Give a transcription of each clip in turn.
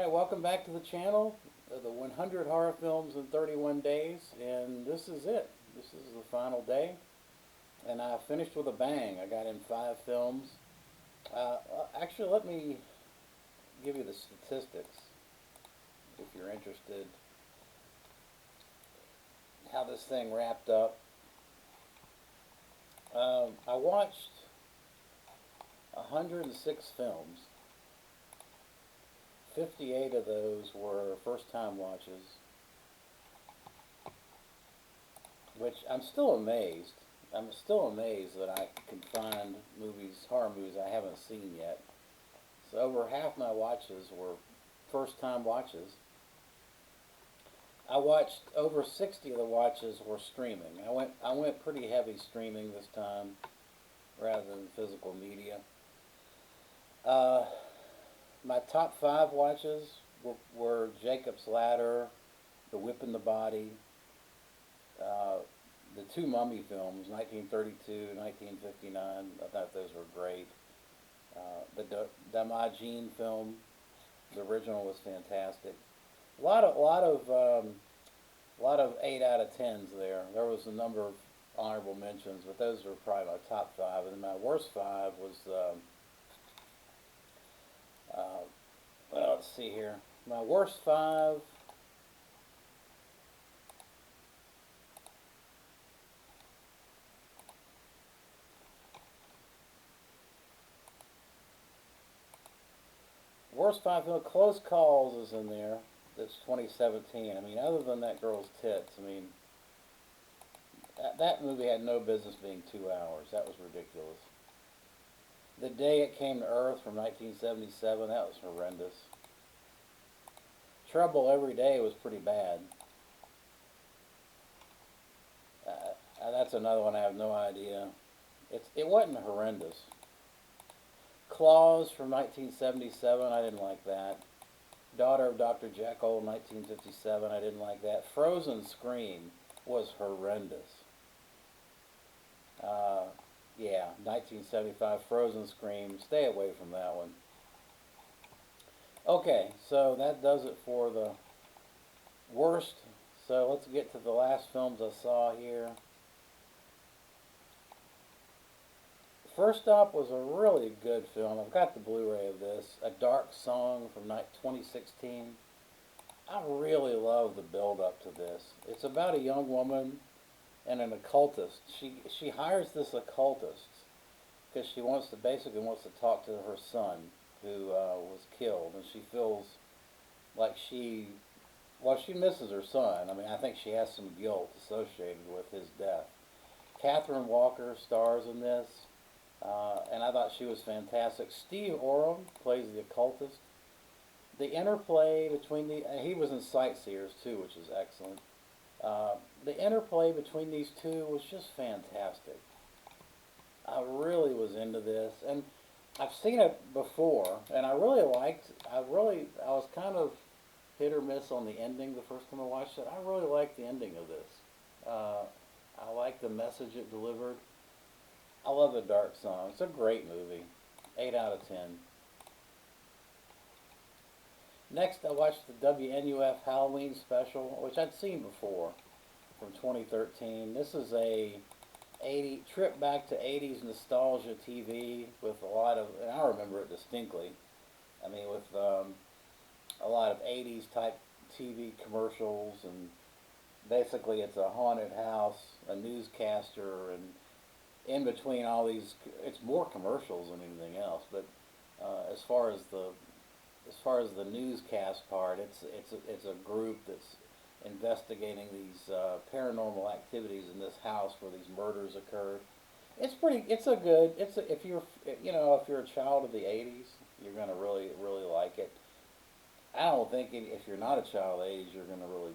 Alright, welcome back to the channel, the 100 horror films in 31 days, and this is it. This is the final day, and I finished with a bang. I got in 5 films. Actually, let me give you the statistics, if you're interested, how this thing wrapped up. I watched 106 films. 58 of those were first-time watches, which I'm still amazed. I'm still amazed that I can find horror movies I haven't seen yet. So over half my watches were first-time watches. I watched over 60 of the watches were streaming. I went pretty heavy streaming this time rather than physical media. Uh, my top 5 watches were Jacob's Ladder, The Whip and the Body, uh, the 2 Mummy films, 1932, 1959. I thought those were great. The Damajin film, the original, was fantastic. A lot of 8 out of 10s there. There was a number of honorable mentions, but those were probably my top 5. And my worst 5 was uh, well, let's see here. My worst 5. Worst 5 film, Close Calls is in there. That's 2017. I mean, other than that girl's tits, I mean, that movie had no business being 2 hours. That was ridiculous. The Day It Came to Earth from 1977, that was horrendous. Trouble Every Day was pretty bad. That's another one I have no idea. It wasn't horrendous. Claws from 1977, I didn't like that. Daughter of Dr. Jekyll, 1957, I didn't like that. Frozen Scream was horrendous. Uh, yeah, 1975, Frozen Scream. Stay away from that one. Okay, so that does it for the worst. So let's get to the last films I saw here. First up was a really good film. I've got the Blu-ray of this. A Dark Song from 2016. I really love the build-up to this. It's about a young woman and an occultist. She hires this occultist because she basically wants to talk to her son who was killed, and she feels like she misses her son. I mean, I think she has some guilt associated with his death. Catherine Walker stars in this, and I thought she was fantastic. Steve Oram plays the occultist. The interplay between he was in Sightseers too, which is excellent. The interplay between these two was just fantastic. I really was into this, and I've seen it before, and I really liked. I was kind of hit or miss on the ending the first time I watched it. I really liked the ending of this. Uh, I like the message it delivered. I love The Dark Song. It's a great movie. 8 out of 10. Next, I watched the WNUF Halloween special, which I'd seen before, from 2013. This is a trip back to 80s nostalgia TV with a lot of, and I remember it distinctly. I mean, with a lot of 80s type TV commercials, and basically it's a haunted house, a newscaster, and in between all these, it's more commercials than anything else. But uh, as far as the as far as the newscast part, it's a group that's investigating these paranormal activities in this house where these murders occurred. It's pretty. It's a good. If you're if you're a child of the '80s, you're gonna really like it. I don't think if you're not a child of the '80s, you're gonna really.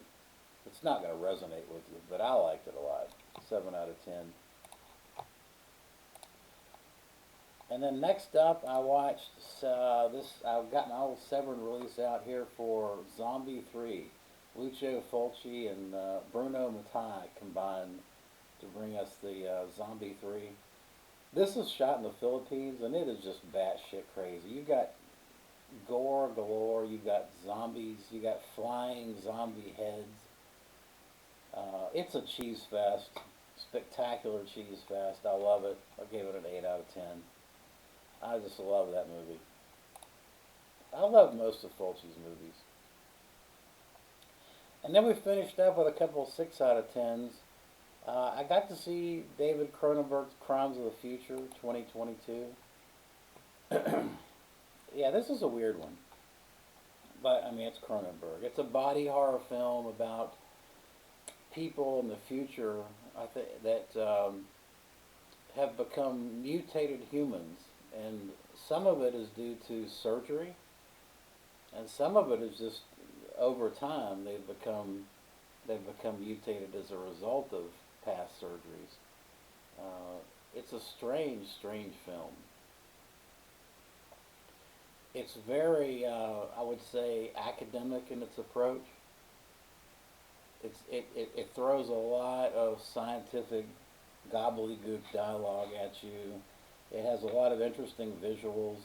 It's not gonna resonate with you, but I liked it a lot. 7 out of 10. And then next up, I watched this. I've got my old Severin release out here for Zombie 3. Lucio Fulci and Bruno Mattei combined to bring us the Zombie 3. This is shot in the Philippines, and it is just batshit crazy. You've got gore galore. You got zombies. You got flying zombie heads. It's a cheese fest. Spectacular cheese fest. I love it. I gave it an 8 out of 10. I just love that movie. I love most of Fulci's movies. And then we finished up with a couple of 6 out of 10s. I got to see David Cronenberg's Crimes of the Future 2022. Yeah, this is a weird one. But, I mean, it's Cronenberg. It's a body horror film about people in the future I think that have become mutated humans. And some of it is due to surgery. And some of it is just over time they've become mutated as a result of past surgeries. It's a strange, strange film. It's very, I would say, academic in its approach. It throws a lot of scientific gobbledygook dialogue at you. It has a lot of interesting visuals.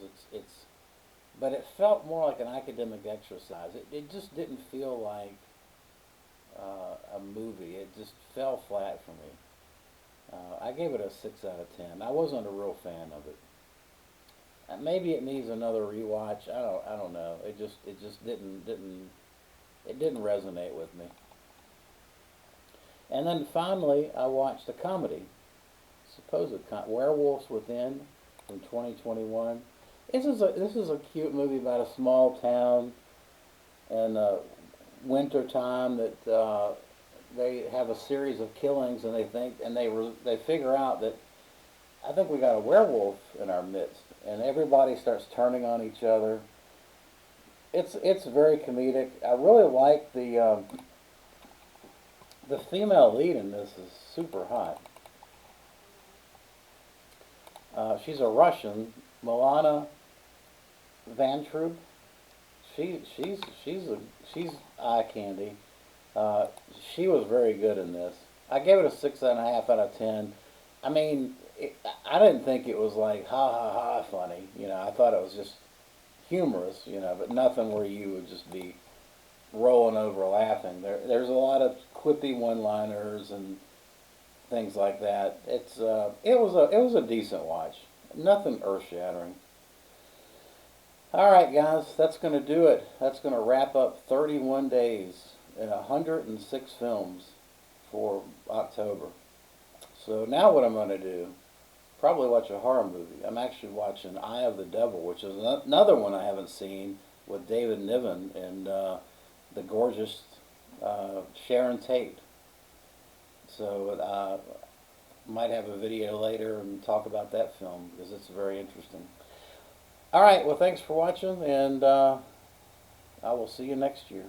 But it felt more like an academic exercise. It just didn't feel like a movie. It just fell flat for me. I gave it a 6 out of 10. I wasn't a real fan of it. Maybe it needs another rewatch. I don't know. It just didn't resonate with me. And then finally, I watched a comedy, Werewolves Within, from 2021. This is a cute movie about a small town in winter time that they have a series of killings, and they figure out that I think we got a werewolf in our midst, and everybody starts turning on each other. It's very comedic. I really like the female lead in this is super hot. She's a Russian, Milana Vantrub. She's eye candy. She was very good in this. I gave it a 6.5 out of 10. I mean, I didn't think it was like ha ha ha funny. I thought it was just humorous. But nothing where you would just be rolling over laughing. There's a lot of quippy one-liners and things like that. It was a decent watch. Nothing earth-shattering. All right, guys, that's going to do it. That's going to wrap up 31 days and 106 films for October. So now what I'm going to do, probably watch a horror movie. I'm actually watching Eye of the Devil, which is another one I haven't seen, with David Niven and the gorgeous Sharon Tate. So might have a video later and talk about that film because it's very interesting. All right, well, thanks for watching, and I will see you next year.